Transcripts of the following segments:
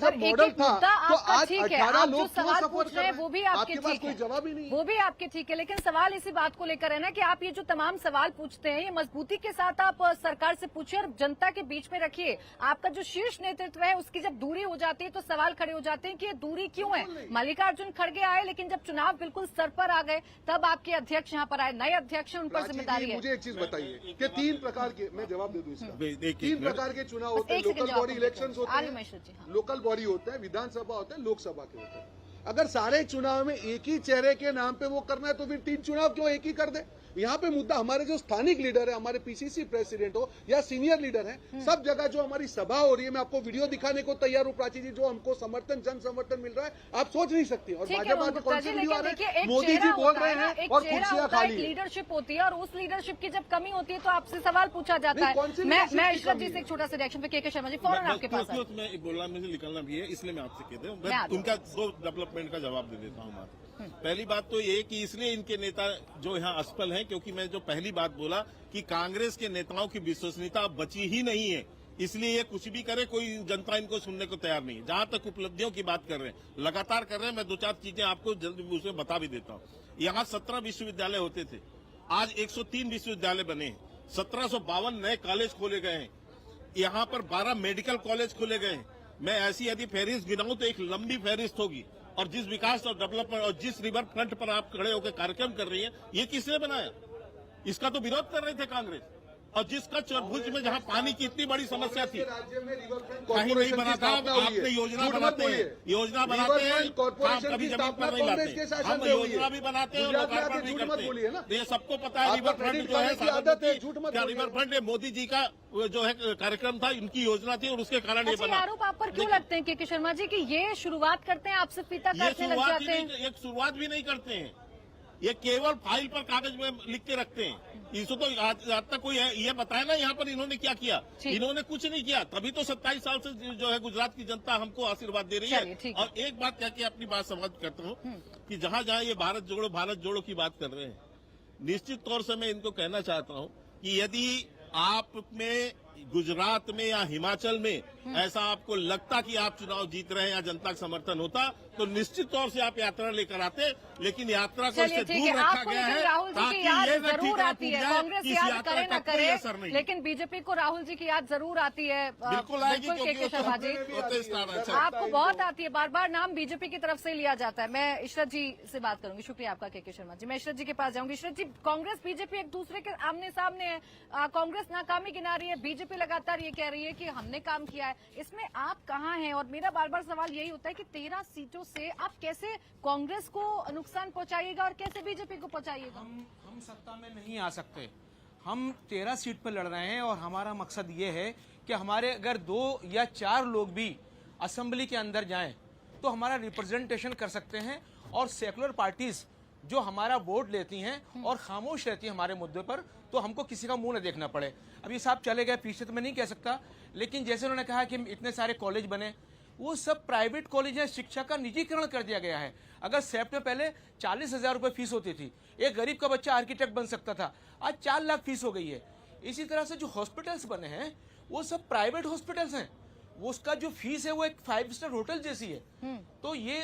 जब मॉडल था तो आज 18 लोग क्यों सवाल सपोर्ट पूछ कर रहे रहे हैं हैं? वो भी आपके आपके पास ठीक कोई है, जवाब ही नहीं है। वो भी आपके ठीक है, लेकिन सवाल इसी बात को लेकर है ना कि आप ये जो तमाम सवाल पूछते हैं ये मजबूती के साथ आप सरकार से पूछिए और जनता के बीच में रखिए। आपका जो शीर्ष नेतृत्व है उसकी जब दूरी हो जाती है तो सवाल खड़े हो जाते हैं कि ये दूरी क्यों है। मल्लिकार्जुन खड़गे आए लेकिन जब चुनाव बिल्कुल सर पर आ गए तब आपके अध्यक्ष यहाँ पर आए, नए अध्यक्ष उन पर जिम्मेदारी है। मुझे एक चीज बताइए कि 3 प्रकार के, मैं जवाब दे दूं इसका, 3 प्रकार के चुनाव होते हैं। लोकल बॉडी इलेक्शन होते हैं, लोकल बॉडी होता है, विधानसभा होता है, लोकसभा के होते हैं। अगर सारे चुनाव में एक ही चेहरे के नाम पे वो करना है तो फिर 3 चुनाव क्यों एक ही कर दे? यहाँ पे मुद्दा हमारे जो स्थानिक लीडर है, हमारे पीसीसी प्रेसिडेंट हो या सीनियर लीडर है, सब जगह जो हमारी सभा हो रही है, मैं आपको वीडियो दिखाने को तैयार हूँ प्राची जी, जो हमको समर्थन, जन समर्थन मिल रहा है, आप सोच नहीं सकती। और भाजपा के कौन से वीडियो आ रहे हैं, मोदी जी बोल रहे हैं और कुर्सियां खाली है। लीडरशिप होती है और उस लीडरशिप की जब कमी होती है तो आपसे सवाल पूछा जाता है। मैं इशरत जी से एक छोटा सा रिएक्शन पे के शर्मा जी फौरन आपके पास। मैं बोलना, मुझे निकलना भी है, इसलिए मैं आपसे कहता हूँ, मैं उनका 2 डेवलपमेंट का जवाब दे देता हूँ। पहली बात तो ये कि इसलिए इनके नेता जो यहाँ असफल हैं, क्योंकि मैं जो पहली बात बोला कि कांग्रेस के नेताओं की विश्वसनीयता अब बची ही नहीं है, इसलिए ये कुछ भी करे, कोई जनता इनको सुनने को तैयार नहीं है। जहां तक उपलब्धियों की बात कर रहे हैं, लगातार कर रहे हैं, मैं 2-4 चीजें आपको जल्दी उसमें बता भी देता हूँ। यहाँ 17 विश्वविद्यालय होते थे, आज 103 विश्वविद्यालय बने हैं, 1752 नए कॉलेज खोले गए हैं, यहाँ पर 12 मेडिकल कॉलेज खोले गए हैं। मैं ऐसी यदि फहरिस्त गिनाऊं तो एक लंबी फहरिस्त होगी। और जिस विकास और डेवलपमेंट और जिस रिवर फ्रंट पर आप खड़े होकर कार्यक्रम कर रही हैं, ये किसने बनाया? इसका तो विरोध कर रहे थे कांग्रेस। और जिसका चरभुज में जहां पानी की इतनी बड़ी समस्या थी, कहीं नहीं बना था। आपने योजना बनाते हैं, योजना बनाते हैं, काम कभी जमीन पर नहीं लाते। हम योजना भी बनाते हैं और लोकार्पण भी करते हैं। ये सबको पता है। रिवर फ्रंट जो है, क्या रिवर फ्रंट मोदी जी का जो है कार्यक्रम था, इनकी योजना थी और उसके कारण ये बना। आरोप आप पर क्यों लगते हैं के शर्मा जी कि ये शुरुआत करते हैं, आपसे फीता काटने लग जाते हैं? एक शुरुआत भी नहीं करते हैं, ये केवल फाइल पर कागज में लिख के रखते हैं। इसको तो आज तक कोई ये बताया ना यहाँ पर इन्होंने क्या किया? इन्होंने कुछ नहीं किया, तभी तो 27 साल से जो है गुजरात की जनता हमको आशीर्वाद दे रही है। और एक बात क्या कि अपनी बात समाप्त करता हूँ कि जहाँ जहाँ ये भारत जोड़ो की बात कर रहे हैं, निश्चित तौर से मैं इनको कहना चाहता हूँ कि यदि आप में गुजरात में या हिमाचल में ऐसा आपको लगता कि आप चुनाव जीत रहे हैं या जनता का समर्थन होता, तो निश्चित तौर से आप यात्रा लेकर आते, लेकिन यात्रा को इससे दूर रखा गया है ताकि ये न जरूर आती है, कांग्रेस याद करे न करे, असर नहीं। लेकिन बीजेपी को राहुल जी की याद जरूर आती है। बिल्कुल आएगी, के शर्मा जी आपको बहुत आती है, बार बार नाम बीजेपी की तरफ से लिया जाता है। मैं इशरत जी से बात करूंगी, शुक्रिया आपका के शर्मा जी। मैं इशरत जी के पास जाऊंगी। इशरत जी, कांग्रेस बीजेपी एक दूसरे के आमने सामने है, कांग्रेस नाकामी गिना रही है, बीजेपी लगातार ये कह रही है कि हमने काम किया है, इसमें आप कहाँ हैं? और मेरा बार बार सवाल यही होता है कि 13 सीटों से आप कैसे कांग्रेस को नुकसान पहुंचाइएगा और कैसे बीजेपी को पहुंचाइएगा? हम सत्ता में नहीं आ सकते, हम 13 सीट पर लड़ रहे हैं और हमारा मकसद ये है कि हमारे अगर 2 या 4 लोग भी असेंबली के अंदर जाएं तो हमारा रिप्रेजेंटेशन कर सकते हैं और सेकुलर पार्टीज जो हमारा वोट लेती हैं और खामोश रहती है हमारे मुद्दे पर, तो हमको किसी का मुंह न देखना पड़े। अब ये साहब चले गए पीछे तो मैं नहीं कह सकता, लेकिन जैसे उन्होंने कहा कि इतने सारे कॉलेज बने, वो सब प्राइवेट कॉलेज है, शिक्षा का निजीकरण कर दिया गया है। अगर सेट में पहले 40,000 रुपए फीस होती थी, एक गरीब का बच्चा आर्किटेक्ट बन सकता था, आज 4 लाख फीस हो गई है। इसी तरह से जो हॉस्पिटल्स बने हैं वो सब प्राइवेट हॉस्पिटल्स हैं, वो उसका जो फीस है वो एक 5 स्टार होटल जैसी है। तो ये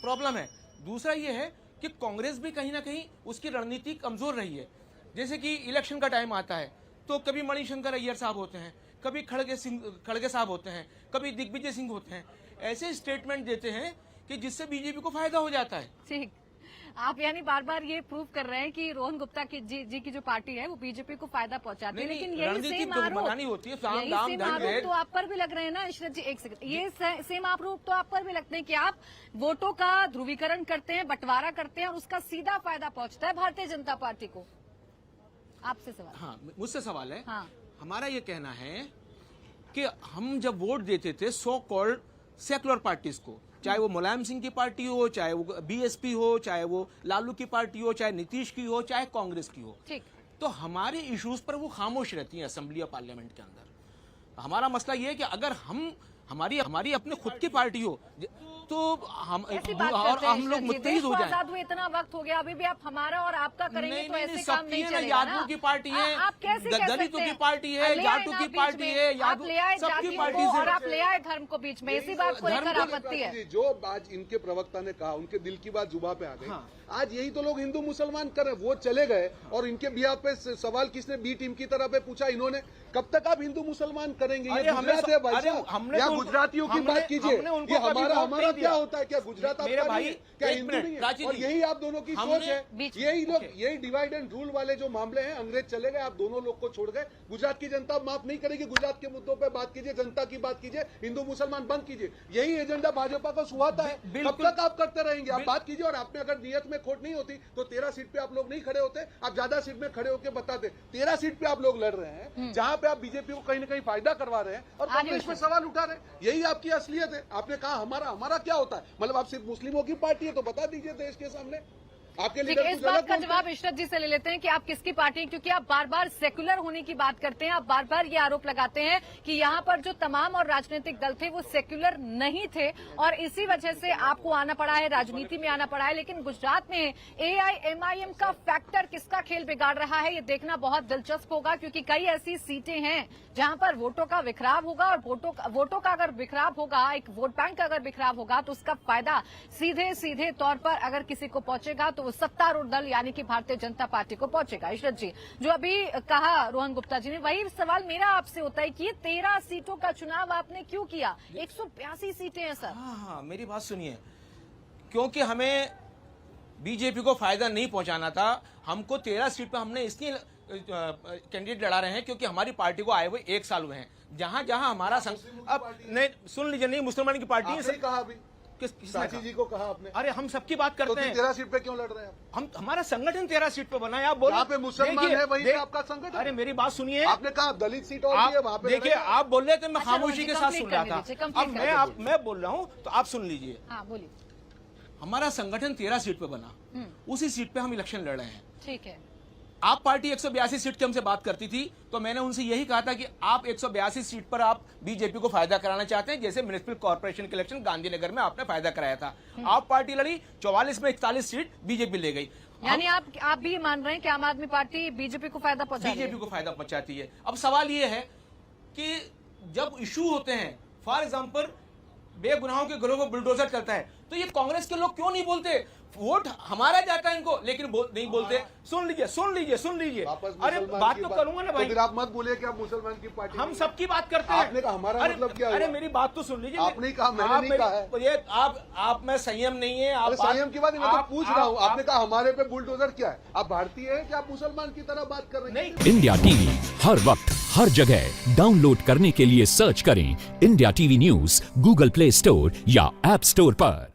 प्रॉब्लम है। दूसरा ये है कि कांग्रेस भी कहीं ना कहीं उसकी रणनीति कमजोर रही है। जैसे कि इलेक्शन का टाइम आता है तो कभी मणिशंकर अय्यर साहब होते हैं, कभी खड़गे साहब होते हैं, कभी दिग्विजय सिंह होते हैं, ऐसे स्टेटमेंट देते हैं कि जिससे बीजेपी को फायदा हो जाता है। ठीक, आप यानी बार बार ये प्रूव कर रहे हैं कि रोहन गुप्ता की जी की जो पार्टी है वो बीजेपी को फायदा पहुंचाती है, लेकिन यही सेम आरोप तो आप पर भी लग रहे हैं ना इशरत जी? एक सेकंड, ये सेम आरोप तो आप पर भी लगते हैं कि आप वोटों का ध्रुवीकरण करते हैं, बंटवारा करते हैं और उसका सीधा फायदा पहुंचता है भारतीय जनता पार्टी को। आपसे सवाल। हाँ, मुझसे सवाल है। हाँ, हमारा ये कहना है कि हम जब वोट देते थे सो कॉल्ड सेकुलर पार्टीज को, चाहे वो मुलायम सिंह की पार्टी हो, चाहे वो बीएसपी हो, चाहे वो लालू की पार्टी हो, चाहे नीतीश की हो, चाहे कांग्रेस की हो, ठीक, तो हमारे इश्यूज पर वो खामोश रहती हैं असेंबली और पार्लियामेंट के अंदर। हमारा मसला ये है कि अगर हमारी अपने खुद की पार्टी हो, तो हम ऐसी बात और करते हैं हम लोग ईश्वर जी, मुत्तहिद देश हो को जाएं। आजाद हुए इतना वक्त हो गया, अभी भी आप हमारा और आपका करेंगे तो ऐसे काम सबकी नहीं है ना, चलेगा ना। यादवों की पार्टी है, आप कैसे कह सकते दलितों की हैं? पार्टी है, ले आए जाटों ना की बीच पार्टी में, है, आप यादव ले आए सबकी जातियों पार्टी को से और आप ले आए धर्म को बीच में, इसी बात को धर्म लेकर को आपत्ति है। जो आज इनके प्रवक्ता ने कहा, उनके दिल की बात जुबा पे आ गई। हाँ। आज यही तो लोग हिंदू मुसलमान कर रहे हैं। वो चले गए और इनके बिहार पे सवाल किसने बी टीम की तरह पे पूछा इन्होंने, कब तक आप हिंदू मुसलमान करेंगे? ये अरे हमें गुजरात है भाई अरे साहब, हमने या तो- गुजरातियों की हमने- बात कीजिए। हमने उनको ये कभी हमारा वोट हमारा नहीं क्या दिया। होता है? क्या गुजरात मेरे आपका भाई, नहीं है? क्या एक हिंदू मिनट, नहीं है? प्राची और जी, यही आप दोनों की हमने सोच है। बीच में- यही लोग, यही डिवाइड एंड रूल वाले जो मामले हैं, अंग्रेज चले गए, आप दोनों लोग को छोड़ गए। गुजरात की जनता माफ नहीं करेगी। गुजरात के मुद्दों पर बात कीजिए, जनता की बात कीजिए, हिंदू मुसलमान बंद कीजिए। यही एजेंडा भाजपा को सुहाता है। कब बिल्कुल। तक आप करते रहेंगे? आप बात कीजिए। और आप में अगर नियत में खोट नहीं होती तो 13 सीट पे आप लोग नहीं खड़े होते, आप ज्यादा सीट में खड़े होकर बताते। 13 सीट पे आप लोग लड़ रहे हैं, जहां पे आप बीजेपी को कहीं ना कहीं फायदा करवा रहे हैं और कांग्रेस पे सवाल उठा रहे हैं। यही आपकी असलियत है। आपने कहा हमारा हमारा क्या होता है? मतलब आप सिर्फ मुस्लिमों की पार्टी है तो बता दीजिए देश के सामने। आपके ठीक लीडर है, इस कुछ बात अलग का बोलते जवाब इशरत जी से ले लेते हैं कि आप किसकी पार्टी हैं, क्योंकि आप बार बार सेकुलर होने की बात करते हैं। आप बार बार ये आरोप लगाते हैं कि यहाँ पर जो तमाम और राजनीतिक दल थे वो सेकुलर नहीं थे और इसी वजह से आपको आना पड़ा है, राजनीति में आना पड़ा है। लेकिन गुजरात में AIMIM का फैक्टर किसका खेल बिगाड़ रहा है, ये देखना बहुत दिलचस्प होगा, क्योंकि कई ऐसी सीटें हैं जहां पर वोटों का बिखराव होगा और वोटों का अगर बिखराव होगा, एक वोट बैंक का अगर बिखराव होगा तो उसका फायदा सीधे सीधे तौर पर अगर किसी को पहुंचेगा तो वो सत्तारूढ़ दल यानी कि भारतीय जनता पार्टी को पहुंचेगा। इशरत जी, जो अभी कहा रोहन गुप्ता जी ने, वही सवाल मेरा आपसे होता है कि ये 13 सीटों का चुनाव आपने क्यों किया? 182 सीटें हैं सर। हाँ, मेरी बात सुनिए, क्योंकि हमें बीजेपी को फायदा नहीं पहुंचाना था। हमको 13 सीट पे हमने इसलिए कैंडिडेट लड़ा रहे हैं क्योंकि हमारी पार्टी को आए हुए 1 साल हुए हैं। जहां जहां हमारा अब नहीं सुन लीजिए, नहीं मुसलमान की पार्टी है आपने कहा अभी, किसने साची कहा? जी को कहा आपने, अरे हम सबकी बात तो करते हैं। 13 सीट पे क्यों लड़ रहे हैं? हम हमारा संगठन 13 सीट पे बना है। आप बोलो जहाँ पे मुसलमान देखिए, है वहीं पे आपका संगठन। अरे मेरी बात सुनिए, आपने कहा दलित सीट और भी है वहाँ आप पे देखिए, लड़ेगा। आप बोल रहे थे, मैं अच्छा, खामोशी रोजी, के साथ कंप्लीट सुन रहा करने दीजिए, था। कंप्लीट अब करने मैं बोल रहा हूँ तो आप सुन लीजिए। हाँ बोलिए। हमारा संगठन 13 सीट पे बना, उसी सीट पे हम इलेक्शन लड़ रहे हैं। ठीक है, आप पार्टी 182 सीट की हमसे बात करती थी तो मैंने उनसे यही कहा था कि आप 182 सीट पर आप बीजेपी को फायदा कराना चाहते हैं, जैसे म्युनिसिपल कॉर्पोरेशन के इलेक्शन गांधीनगर में आपने फायदा कराया था। आप पार्टी लड़ी, 44 में 41 सीट बीजेपी ले गई। यानी आप भी मान रहे हैं कि आम आदमी पार्टी बीजेपी को फायदा पहुंचा रही है? बीजेपी को फायदा पहुंचाती है। अब सवाल ये है कि जब इशू होते हैं, फॉर एग्जाम्पल बेगुनाहों के घरों को बुलडोजर करता है, तो ये कांग्रेस के लोग क्यों नहीं बोलते? वोट हमारा जाता है इनको, लेकिन नहीं बोलते। सुन लीजिए, सुन लीजिए, सुन लीजिए। वापस अरे मुसलमान बात की तो करूंगा ना तो भाई। फिर आप मत बोलिए कि आप मुसलमान की पार्टी हम नहीं सबकी बात करते हैं। आपने कहा हमारा अरे, मतलब क्या अरे हुआ? मेरी बात तो सुन लीजिए। आपने ही कहा, मैंने नहीं कहा है। ये आप में संयम नहीं है। है। आप अरे संयम की बात नहीं, मैं तो पूछ रहा हूँ। आपने कहा हमारे पे बुलडोजर क्या है? आप भारतीय हैं कि आप मुसलमान की तरह बात कर रहे हैं? नहीं, इंडिया टीवी हर वक्त हर जगह डाउनलोड करने के लिए सर्च करें India TV news Google play store या ऐप स्टोर पर।